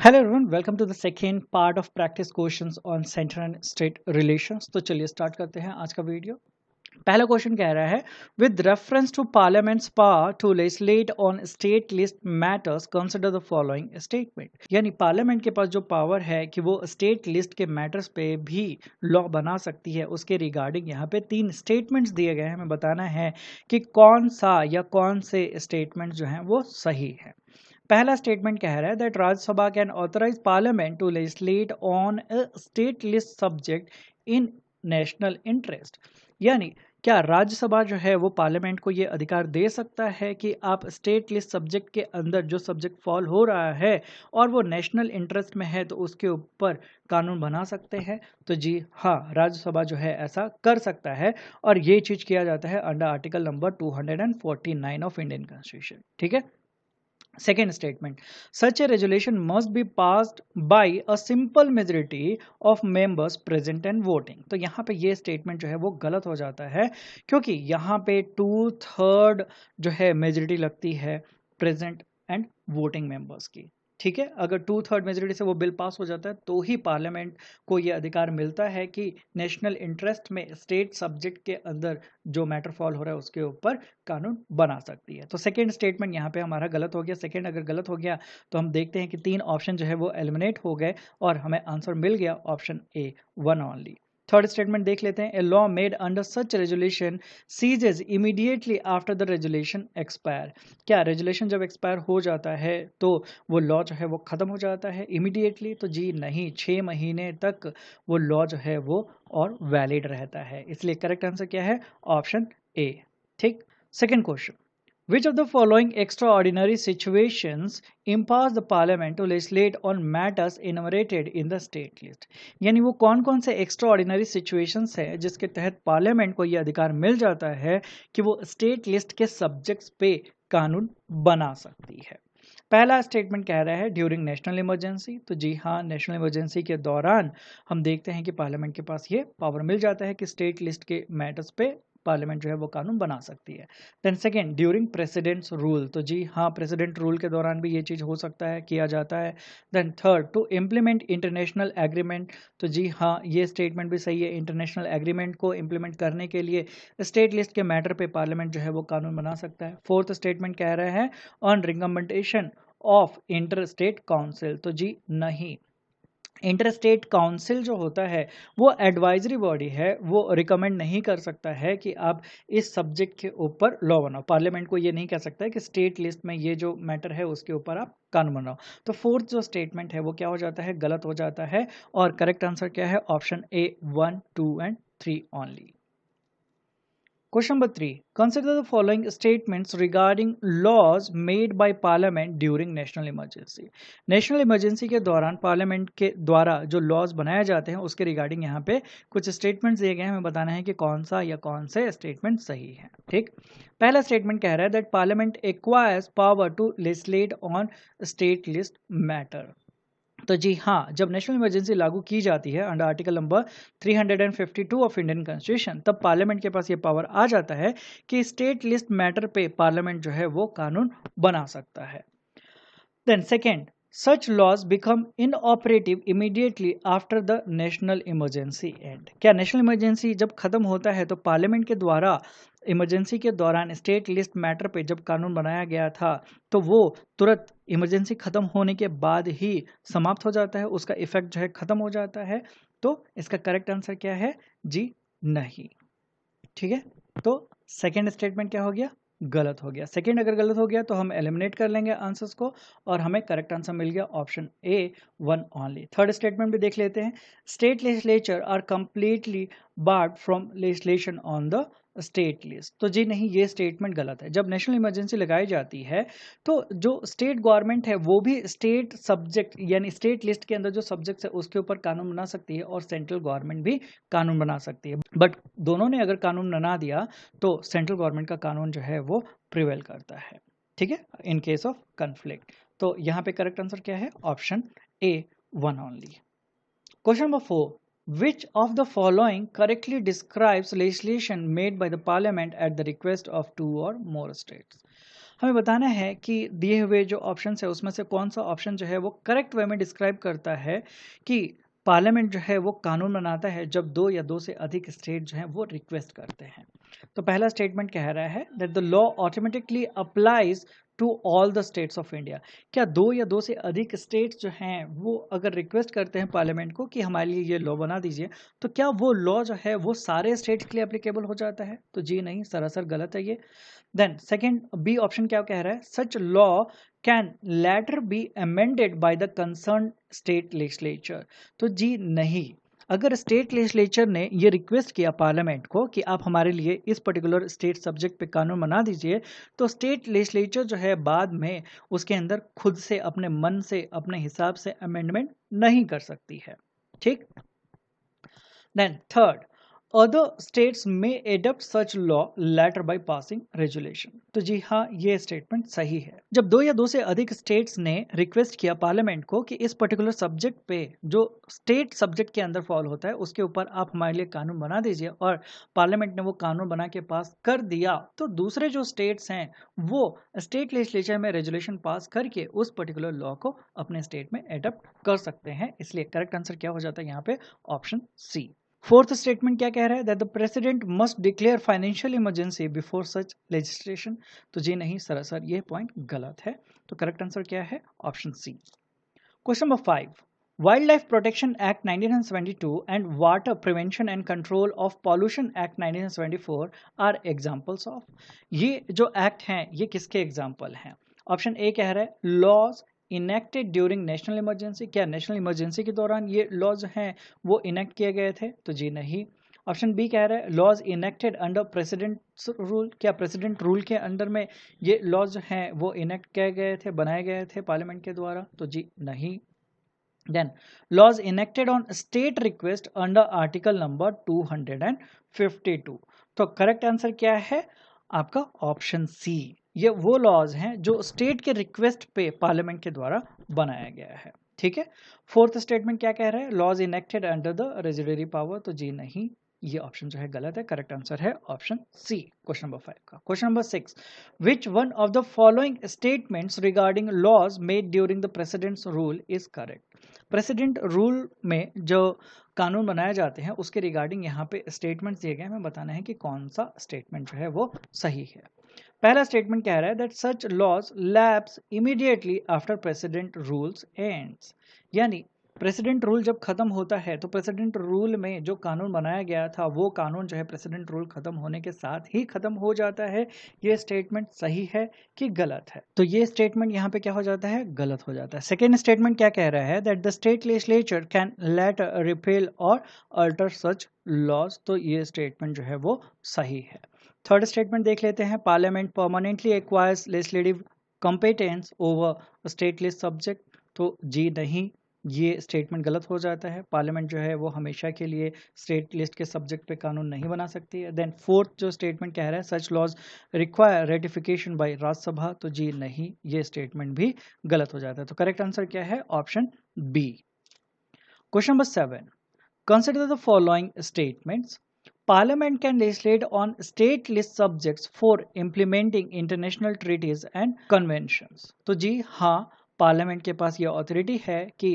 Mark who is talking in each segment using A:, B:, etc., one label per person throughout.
A: Hello everyone, welcome to the second part of practice questions on central and state relations. तो चलिए start करते हैं आज का वीडियो। पहला क्वेश्चन कह रहा है, with reference to parliament's power to legislate on state list matters consider the following statement. यानी पार्लियामेंट के पास जो पावर है कि वो स्टेट लिस्ट के मैटर्स पे भी लॉ बना सकती है, उसके रिगार्डिंग यहाँ पे तीन स्टेटमेंट्स दिए गए हैं। हमें बताना है कि कौन सा या कौन से स्टेटमेंट जो हैं वो सही है। पहला स्टेटमेंट कह रहा है that Rajya Sabha can authorise parliament to legislate on a state list subject in national interest. यानी क्या राज्यसभा जो है वो पार्लियामेंट को ये अधिकार दे सकता है कि आप स्टेट लिस्ट सब्जेक्ट के अंदर जो सब्जेक्ट फॉल हो रहा है और वो नेशनल इंटरेस्ट में है तो उसके ऊपर कानून बना सकते हैं। तो जी हाँ, राज्यसभा जो है ऐसा कर सकता है और ये चीज किया जाता है under article number 249 of Indian constitution. ठीक है। Second statement, such a resolution must be passed by a simple majority of members present and voting। तो यहाँ पे ये स्टेटमेंट जो है वो गलत हो जाता है, क्योंकि यहाँ पे 2/3 जो है मेजोरिटी लगती है प्रेजेंट एंड वोटिंग मेंबर्स की। ठीक है, अगर 2/3 मेजोरिटी से वो बिल पास हो जाता है तो ही पार्लियामेंट को ये अधिकार मिलता है कि नेशनल इंटरेस्ट में स्टेट सब्जेक्ट के अंदर जो मैटर फॉल हो रहा है उसके ऊपर कानून बना सकती है। तो सेकेंड स्टेटमेंट यहाँ पे हमारा गलत हो गया। सेकेंड अगर गलत हो गया तो हम देखते हैं कि तीन ऑप्शन जो है वो एलिमिनेट हो गए और हमें आंसर मिल गया option A, one only. Third statement देख लेते हैं, a law made under such resolution ceases immediately after the resolution expire. क्या रेजुलेशन जब एक्सपायर हो जाता है तो वो लॉ जो है वो खत्म हो जाता है इमीडिएटली? तो जी नहीं, 6 महीने तक वो लॉ जो है वो और वैलिड रहता है। इसलिए करेक्ट आंसर क्या है? Option A. ठीक। Second question, which of the following extraordinary situations empowers the parliament to legislate on matters enumerated in the state list। यानी वो कौन कौन से extraordinary situations है जिसके तहत पार्लियामेंट को ये अधिकार मिल जाता है कि वो स्टेट लिस्ट के सब्जेक्ट्स पे कानून बना सकती है। पहला स्टेटमेंट कह रहा है ड्यूरिंग नेशनल इमरजेंसी। तो जी हाँ, नेशनल इमरजेंसी के दौरान हम देखते हैं कि पार्लियामेंट के पास ये पावर मिल जाता है कि स्टेट लिस्ट के मैटर्स पे पार्लियामेंट जो है वो कानून बना सकती है। Then second, during president's rule. तो जी हाँ, प्रेसिडेंट रूल के दौरान भी ये चीज़ हो सकता है, किया जाता है। Then third, to implement international agreement. तो जी हाँ, ये स्टेटमेंट भी सही है। इंटरनेशनल एग्रीमेंट को इम्प्लीमेंट करने के लिए स्टेट लिस्ट के मैटर पे पार्लियामेंट जो है वो कानून बना सकता है। फोर्थ स्टेटमेंट कह रहे हैं on recommendation of inter state council. तो जी नहीं, इंटर स्टेट काउंसिल जो होता है वो एडवाइजरी बॉडी है, वो रिकमेंड नहीं कर सकता है कि आप इस सब्जेक्ट के ऊपर लॉ बनाओ। पार्लियामेंट को ये नहीं कह सकता है कि स्टेट लिस्ट में ये जो मैटर है उसके ऊपर आप कानून बनाओ। तो फोर्थ जो स्टेटमेंट है वो क्या हो जाता है? गलत हो जाता है। और करेक्ट आंसर क्या है? Option A, 1, 2 and 3 only. Question number 3. Consider the following statements regarding laws made by Parliament during national emergency। National emergency के दौरान पार्लियामेंट के द्वारा जो लॉज बनाए जाते हैं उसके रिगार्डिंग यहाँ पे कुछ स्टेटमेंट्स दिए गए हैं। हमें बताना है कि कौन सा या कौन से स्टेटमेंट सही है। ठीक। पहला स्टेटमेंट कह रहा है that parliament acquires power to legislate on state list matter. तो जी हाँ, जब नेशनल इमरजेंसी लागू की जाती है under article number 352 of Indian constitution, तब पार्लियामेंट के पास ये पावर आ जाता है कि स्टेट लिस्ट मैटर पे पार्लियामेंट जो है वो कानून बना सकता है। Then second, such laws become inoperative immediately after the national emergency end। क्या नेशनल इमरजेंसी जब खत्म होता है तो पार्लियामेंट के द्वारा इमरजेंसी के दौरान स्टेट लिस्ट मैटर पे जब कानून बनाया गया था तो वो तुरंत इमरजेंसी खत्म होने के बाद ही समाप्त हो जाता है, उसका इफेक्ट जो है खत्म हो जाता है? तो इसका करेक्ट आंसर क्या है? जी नहीं। ठीक है, तो सेकेंड स्टेटमेंट क्या हो गया? गलत हो गया। सेकेंड अगर गलत हो गया तो हम एलिमिनेट कर लेंगे आंसर्स को और हमें करेक्ट आंसर मिल गया option A, 1 only. Third statement भी देख लेते हैं, state legislature are completely barred from legislation on the state list. तो जी नहीं, ये स्टेटमेंट गलत है। जब नेशनल इमरजेंसी लगाई जाती है तो जो स्टेट गवर्नमेंट है वो भी स्टेट सब्जेक्ट यानी स्टेट लिस्ट के अंदर जो सब्जेक्ट्स है उसके ऊपर कानून बना सकती है और सेंट्रल गवर्नमेंट भी कानून बना सकती है। बट दोनों ने अगर कानून बना दिया तो सेंट्रल गवर्नमेंट का कानून जो है वो प्रिवेल करता है। ठीक है, इन केस ऑफ कन्फ्लिक्ट। तो यहाँ पे करेक्ट आंसर क्या है? Option A, 1 only. Question number 4, which of the following correctly describes legislation made by the parliament at the request of 2 or more states। हमें बताना है कि दिए हुए जो ऑप्शन है उसमें से कौन सा ऑप्शन जो है वो करेक्ट वे में डिस्क्राइब करता है कि पार्लियामेंट जो है वो कानून बनाता है जब दो या दो से अधिक स्टेट जो है वो रिक्वेस्ट करते हैं। तो पहला स्टेटमेंट कह रहा है that the law automatically applies to all the states of India. क्या दो या दो से अधिक स्टेट्स जो हैं वो अगर रिक्वेस्ट करते हैं पार्लियामेंट को कि हमारे लिए ये लॉ बना दीजिए, तो क्या वो लॉ जो है वो सारे स्टेट्स के लिए एप्लीकेबल हो जाता है? तो जी नहीं, सरासर गलत है ये। देन सेकेंड बी ऑप्शन क्या कह रहा है, such law can letter be amended by the concern state legislature. तो जी नहीं, अगर स्टेट लेजिस्लेचर ने ये रिक्वेस्ट किया पार्लियामेंट को कि आप हमारे लिए इस पर्टिकुलर स्टेट सब्जेक्ट पे कानून बना दीजिए, तो स्टेट लेजिस्लेचर जो है बाद में उसके अंदर खुद से अपने मन से अपने हिसाब से अमेंडमेंट नहीं कर सकती है। ठीक। देन थर्ड, अदर स्टेट्स में adopt such law later by passing resolution. तो जी हाँ, ये स्टेटमेंट सही है। जब दो या दो से अधिक स्टेट्स ने रिक्वेस्ट किया पार्लियामेंट को कि इस पर्टिकुलर सब्जेक्ट पे जो स्टेट सब्जेक्ट के अंदर फॉल होता है उसके ऊपर आप हमारे लिए कानून बना दीजिए, और पार्लियामेंट ने वो कानून बना के पास कर दिया, तो दूसरे जो स्टेट्स हैं वो स्टेट लेजिस्लेचर में रेजुलेशन पास करके उस पर्टिकुलर लॉ को अपने स्टेट में एडप्ट कर सकते हैं। इसलिए करेक्ट आंसर क्या हो जाता है यहाँ पे, ऑप्शन सी। फोर्थ स्टेटमेंट क्या कह रहा है, that the president must declare financial emergency before such legislation. तो जी नहीं, सरासर ये पॉइंट गलत है। तो करेक्ट आंसर क्या है, option C. Question number 5, wildlife protection act 1972 and water prevention and control of pollution act 1974 are examples of. ये जो एक्ट हैं ये किसके एग्जांपल हैं? ऑप्शन ए कह रहा है laws enacted during national emergency. क्या नेशनल इमरजेंसी के दौरान ये लॉज हैं वो इनेक्ट किए गए थे? तो जी नहीं। ऑप्शन बी कह रहा है laws enacted under president rule. क्या प्रेसिडेंट रूल के अंडर में ये लॉज हैं वो इनेक्ट किए गए थे, बनाए गए थे पार्लियामेंट के द्वारा? तो जी नहीं। Then laws enacted on state request under article number 252। तो करेक्ट आंसर क्या है आपका, ऑप्शन सी। ये वो लॉज हैं जो स्टेट के रिक्वेस्ट पे पार्लियामेंट के द्वारा बनाया गया है। ठीक है। फोर्थ स्टेटमेंट क्या कह रहा है, laws enacted under the residuary power. तो जी नहीं, ये ऑप्शन जो है गलत है। करेक्ट आंसर है ऑप्शन सी, क्वेश्चन नंबर 5 का। Question number 6, which one of the following statements regarding laws made during the president's rule is correct. President rule में जो कानून बनाए जाते हैं उसके रिगार्डिंग यहाँ पे स्टेटमेंट्स दिए गए हैं, हमें बताना है कि कौन सा स्टेटमेंट जो है वो सही है। पहला स्टेटमेंट कह रहा है that such laws lapse immediately after president rules ends. यानी प्रेसिडेंट रूल जब खत्म होता है तो प्रेसिडेंट रूल में जो कानून बनाया गया था वो कानून जो है प्रेसिडेंट रूल खत्म होने के साथ ही खत्म हो जाता है। ये स्टेटमेंट सही है कि गलत है? तो ये स्टेटमेंट यहाँ पे क्या हो जाता है, गलत हो जाता है। सेकेंड स्टेटमेंट क्या कह रहा है, that the state legislature can let repel और अल्टर सच लॉज। तो ये स्टेटमेंट जो है वो सही है। थर्ड स्टेटमेंट देख लेते हैं, parliament permanently acquires legislative competence over state list subject. तो जी नहीं, ये स्टेटमेंट गलत हो जाता है। पार्लियामेंट जो है वो हमेशा के लिए स्टेट लिस्ट के सब्जेक्ट पे कानून नहीं बना सकती है। देन फोर्थ जो स्टेटमेंट कह रहा है such laws require ratification by Rajya Sabha. तो जी नहीं, ये स्टेटमेंट भी गलत हो जाता है। तो करेक्ट आंसर क्या है, option B. Question number 7, consider the following statements. Parliament can legislate on state list subjects for implementing international treaties and conventions. तो जी हाँ, पार्लियामेंट के पास ये अथॉरिटी है कि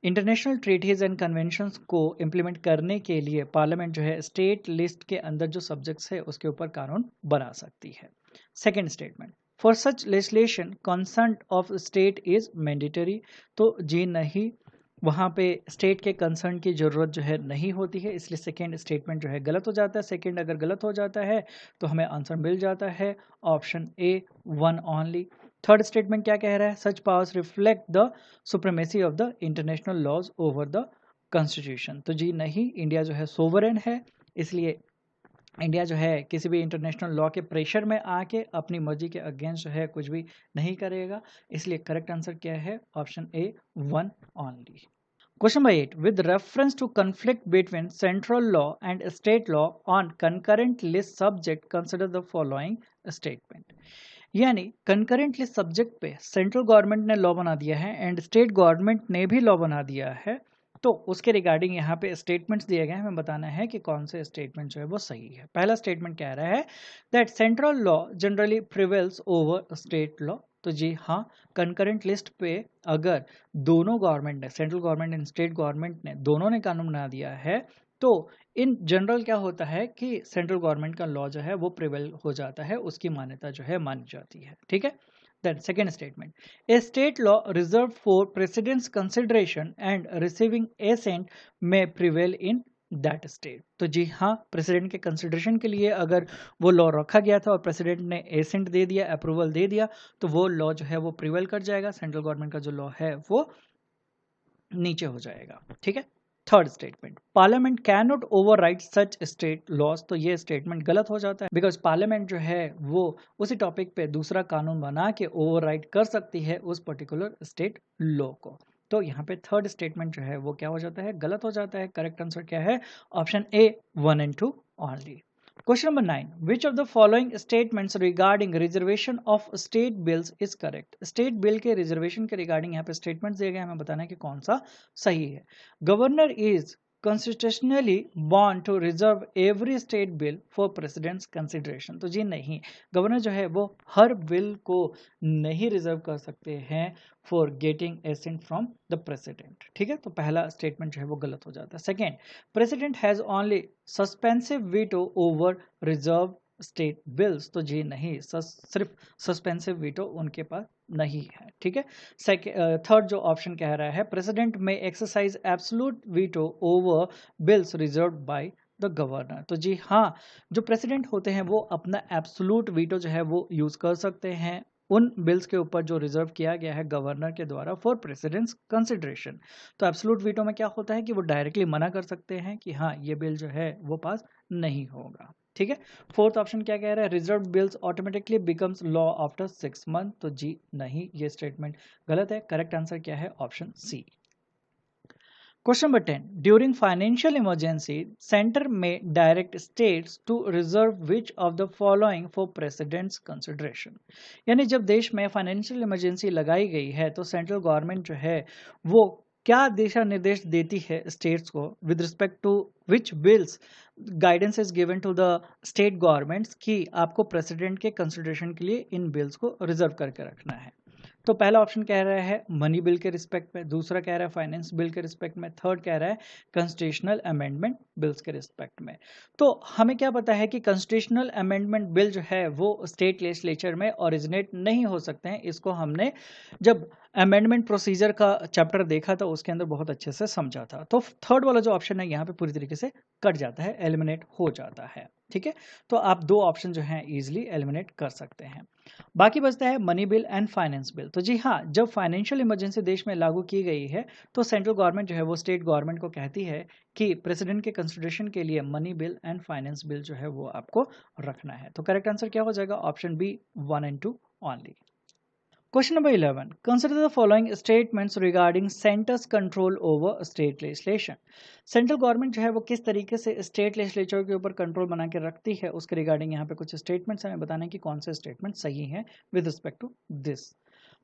A: इंटरनेशनल ट्रीटीज एंड कन्वेंशंस को इम्प्लीमेंट करने के लिए पार्लियामेंट जो है स्टेट लिस्ट के अंदर जो सब्जेक्ट्स है उसके ऊपर कानून बना सकती है। Second statement, for such legislation consent of state is mandatory. तो जी नहीं, वहाँ पे स्टेट के कंसर्न की ज़रूरत जो है नहीं होती है, इसलिए सेकेंड स्टेटमेंट जो है गलत हो जाता है। सेकेंड अगर गलत हो जाता है तो हमें आंसर मिल जाता है option A, one only. Third statement क्या कह रहा है, such powers reflect the supremacy of the international laws over the constitution. तो जी नहीं, इंडिया जो है सोवरेन है, इसलिए इंडिया जो है किसी भी इंटरनेशनल लॉ के प्रेशर में आके अपनी मर्जी के अगेंस्ट जो है कुछ भी नहीं करेगा। इसलिए करेक्ट आंसर क्या है, option A, one only. Question number 8. With reference to conflict between central law and state law on concurrent list subject, consider the following statement. यानी concurrent list subject पे सेंट्रल गवर्नमेंट ने law बना दिया है and state government ने भी law बना दिया है, तो उसके रिगार्डिंग यहाँ पे स्टेटमेंट्स दिए गए हैं, हमें बताना है कि कौन से स्टेटमेंट जो है वो सही है। पहला स्टेटमेंट कह रहा है that central law generally prevails over state law. तो जी हाँ, कंकरेंट लिस्ट पे अगर दोनों गवर्नमेंट ने, central government and state government ने, दोनों ने कानून बना दिया है, तो इन जनरल क्या होता है कि सेंट्रल गवर्नमेंट का लॉ जो है वो प्रिवेल हो जाता है, उसकी मान्यता जो है मानी जाती है। ठीक है। Then second statement, a state law reserved for president's consideration and receiving assent may prevail in that state. तो जी हाँ, प्रेसिडेंट के कंसिडरेशन के लिए अगर वो लॉ रखा गया था और प्रेसिडेंट ने एसेंट दे दिया, अप्रूवल दे दिया, तो वो लॉ जो है वो प्रिवेल कर जाएगा, सेंट्रल गवर्नमेंट का जो लॉ है वो नीचे हो जाएगा। ठीक है। Third statement, parliament can not override such state laws. तो ये स्टेटमेंट गलत हो जाता है, बिकॉज पार्लियामेंट जो है वो उसी टॉपिक पे दूसरा कानून बना के ओवरराइड कर सकती है उस पर्टिकुलर स्टेट लॉ को। तो यहाँ पे थर्ड स्टेटमेंट जो है वो क्या हो जाता है, गलत हो जाता है। करेक्ट आंसर क्या है, option A 1 and 2 only. Question number 9. Which of the following statements regarding reservation of state bills is correct? State bill के reservation के regarding यहाँ पे statements दिए गए, हमें बताना है कि कौन सा सही है। Governor is constitutionally bound to reserve every state bill for president's consideration। तो जी नहीं, गवर्नर जो है वो हर बिल को नहीं रिजर्व कर सकते हैं for getting assent from the president. ठीक है। तो पहला स्टेटमेंट जो है वो गलत हो जाता है। Second, president has only suspensive veto over reserve state bills. तो जी नहीं, सिर्फ सस्पेंसिव वीटो उनके पास नहीं है। ठीक है। थर्ड जो ऑप्शन कह रहा है, प्रेसिडेंट में exercise absolute veto over bills reserve by the governor. तो जी हाँ, जो प्रेसिडेंट होते हैं वो अपना एब्सोल्यूट वीटो जो है वो यूज कर सकते हैं उन बिल्स के ऊपर जो रिजर्व किया गया है गवर्नर के द्वारा फॉर प्रेसिडेंट्स कंसिडरेशन। तो एब्सोल्यूट वीटो में क्या होता है कि वो डायरेक्टली मना कर सकते हैं कि हाँ ये बिल जो है वो पास नहीं होगा। ठीक है। फोर्थ ऑप्शन क्या कह रहा है, reserve bills automatically becomes law after 6 months। तो जी नहीं, ये स्टेटमेंट गलत है। करेक्ट आंसर क्या है, option C. Question number 10. During financial emergency, center may direct states to reserve which of the following for president's consideration। यानी जब देश में फाइनेंशियल इमरजेंसी लगाई गई है तो सेंट्रल गवर्नमेंट जो है वो क्या दिशा निर्देश देती है स्टेट्स को with respect to which bills guidance is given to the state governments कि आपको प्रेसिडेंट के कंसिडरेशन के लिए इन बिल्स को रिजर्व करके रखना है। तो पहला ऑप्शन कह रहा है मनी बिल के रिस्पेक्ट में, दूसरा कह रहा है फाइनेंस बिल के रिस्पेक्ट में, थर्ड कह रहा है कॉन्स्टिट्यूशनल अमेंडमेंट बिल्स के रिस्पेक्ट में। तो हमें क्या पता है कि कॉन्स्टिट्यूशनल अमेंडमेंट बिल जो है वो स्टेट लेजिस्लेचर में ओरिजिनेट नहीं हो सकते हैं। इसको हमने जब अमेंडमेंट प्रोसीजर का चैप्टर देखा था उसके अंदर बहुत अच्छे से समझा था। तो थर्ड वाला जो ऑप्शन है यहाँ पे पूरी तरीके से कट जाता है, एलिमिनेट हो जाता है। ठीक है। तो आप दो ऑप्शन जो हैं इजिली एलिमिनेट कर सकते हैं। बाकी बचता है money bill and finance bill. तो जी हाँ, जब फाइनेंशियल इमरजेंसी देश में लागू की गई है तो सेंट्रल गवर्नमेंट जो है वो स्टेट गवर्नमेंट को कहती है कि प्रेसिडेंट के कंसिडरेशन के लिए money bill and finance bill जो है वो आपको रखना है। तो करेक्ट आंसर क्या हो जाएगा, option B 1 and 2 only. Question number 11. Consider the following statements regarding center's control over state legislation. Central government जो है वो किस तरीके से स्टेट लेजिस्लेचर के ऊपर कंट्रोल बना के रखती है उसके रिगार्डिंग यहाँ पे कुछ स्टेटमेंट्स हमें बताना है कि कौन से स्टेटमेंट सही हैं विद रिस्पेक्ट टू दिस।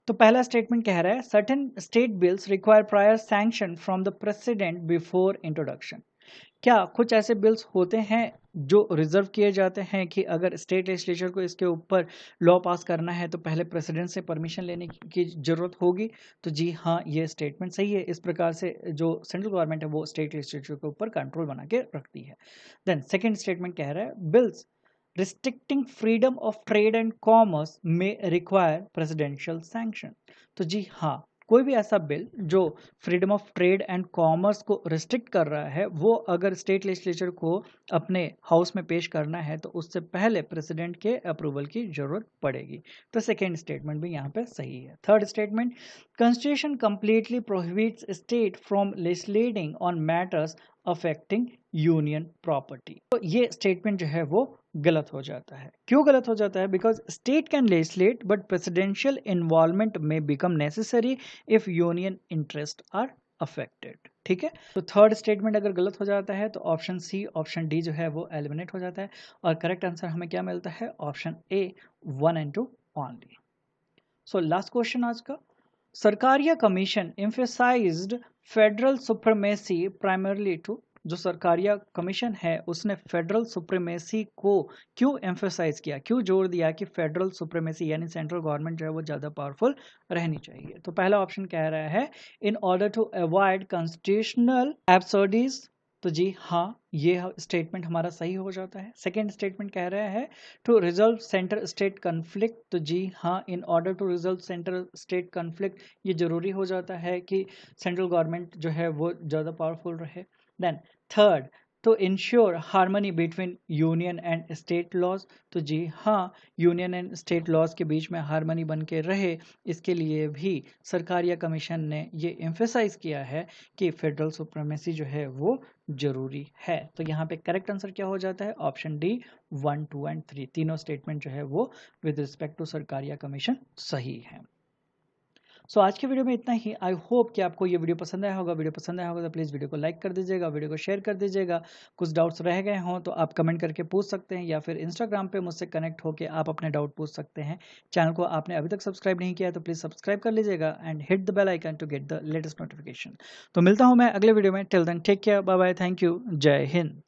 A: तो पहला स्टेटमेंट कह रहा है certain state bills require prior sanction from the president before introduction. क्या कुछ ऐसे बिल्स होते हैं जो रिजर्व किए जाते हैं कि अगर स्टेट लेजिस्लेचर को इसके ऊपर लॉ पास करना है तो पहले प्रेसिडेंट से परमिशन लेने की जरूरत होगी। तो जी हाँ, ये स्टेटमेंट सही है। इस प्रकार से जो सेंट्रल गवर्नमेंट है वो स्टेट लेजिस्लेचर के ऊपर कंट्रोल बना के रखती है। देन सेकेंड स्टेटमेंट कह रहा है bills restricting freedom of trade and commerce में रिक्वायर प्रेसिडेंशियल सैंक्शन। तो जी हाँ, कोई भी ऐसा बिल जो freedom of trade and commerce को रिस्ट्रिक्ट कर रहा है वो अगर स्टेट लेजिस्लेचर को अपने हाउस में पेश करना है तो उससे पहले प्रेसिडेंट के अप्रूवल की जरूरत पड़ेगी। तो सेकेंड स्टेटमेंट भी यहाँ पे सही है। Third statement, constitution completely prohibits state from legislating on matters affecting union property. तो ये स्टेटमेंट जो है वो गलत हो जाता है। क्यों गलत हो जाता है, because state can legislate but presidential involvement में become necessary if union interest are affected. ठीक है। तो थर्ड स्टेटमेंट अगर गलत हो जाता है तो ऑप्शन सी, ऑप्शन डी जो है वो एलिमिनेट हो जाता है और करेक्ट आंसर हमें क्या मिलता है, option A 1 and 2 only. So last question आज का, Sarkaria commission emphasized federal supremacy primarily to, जो सरकारिया कमीशन है उसने फेडरल सुप्रीमेसी को क्यों एम्फेसाइज किया, क्यों जोर दिया कि फेडरल सुप्रीमेसी यानी सेंट्रल गवर्नमेंट जो है वो ज़्यादा पावरफुल रहनी चाहिए। तो पहला ऑप्शन कह रहा है in order to avoid constitutional absurdities, तो जी हाँ ये स्टेटमेंट हमारा सही हो जाता है। सेकेंड स्टेटमेंट कह रहा है to resolve centre state conflict, तो जी हाँ in order to resolve centre state conflict ये जरूरी हो जाता है कि सेंट्रल गवर्नमेंट जो है वो ज़्यादा पावरफुल रहे। Then third, to ensure harmony between union and state laws, तो जी हाँ यूनियन एंड स्टेट लॉज के बीच में हार्मनी बन के रहे, इसके लिए भी सरकारिया कमीशन ने ये एम्फेसाइज किया है कि फेडरल सुप्रीमेसी जो है वो जरूरी है। तो यहाँ पे करेक्ट आंसर क्या हो जाता है, ऑप्शन डी 1, 2 एंड 3 तीनों स्टेटमेंट जो है वो with respect to Sarkaria commission सही है। सो आज के वीडियो में इतना ही। आई होप कि आपको ये वीडियो पसंद आया होगा। वीडियो पसंद आया होगा तो प्लीज़ वीडियो को लाइक कर दीजिएगा, वीडियो को शेयर कर दीजिएगा। कुछ डाउट्स रह गए हों तो आप कमेंट करके पूछ सकते हैं या फिर इंस्टाग्राम पे मुझसे कनेक्ट होकर आप अपने डाउट पूछ सकते हैं। चैनल को आपने अभी तक सब्सक्राइब नहीं किया है तो प्लीज़ सब्सक्राइब कर लीजिएगा and hit the bell icon to get the latest notification. तो मिलता हूँ मैं अगले वीडियो में। Till then take care, bye bye, thank you, जय हिंद।